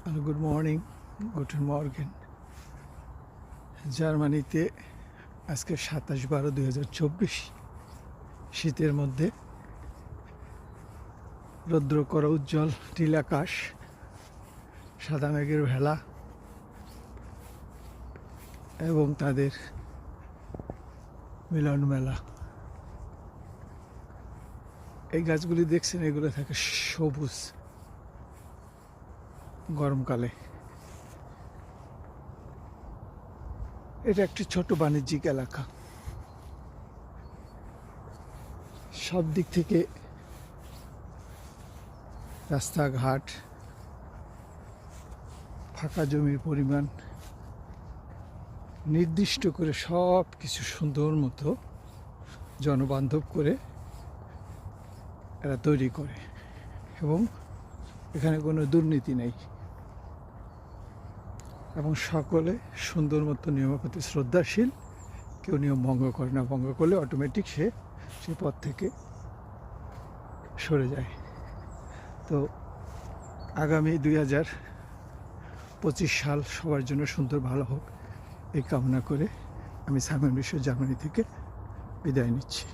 Hello, good morning, গুডেন মর্গেন। জার্মানিতে আজকে 27/12/2024, শীতের মধ্যে রৌদ্র করা উজ্জ্বল নীল আকাশ, সাদা মেঘের ভেলা এবং তাদের মিলন মেলা। এই গাছগুলি দেখছেন, এগুলো থাকে সবুজ গরমকালে। এটা একটি ছোট বাণিজ্যিক এলাকা। সব দিক থেকে রাস্তাঘাট, ফাঁকা জমির পরিমাণ নির্দিষ্ট করে সব কিছু সুন্দর মতো জনবান্ধব করে এরা তৈরি করে, এবং এখানে কোনো দুর্নীতি নেই, এবং সকলে সুন্দর মতো নিয়মের প্রতি শ্রদ্ধাশীল। কেউ নিয়ম ভঙ্গ করে না, ভঙ্গ করলে অটোমেটিক সে পথ থেকে সরে যায়। তো আগামী 2025 সাল সবার জন্য সুন্দর ভালো হোক, এই কামনা করে আমি সাইমন বিশ্ব জার্মানি থেকে বিদায় নিচ্ছি।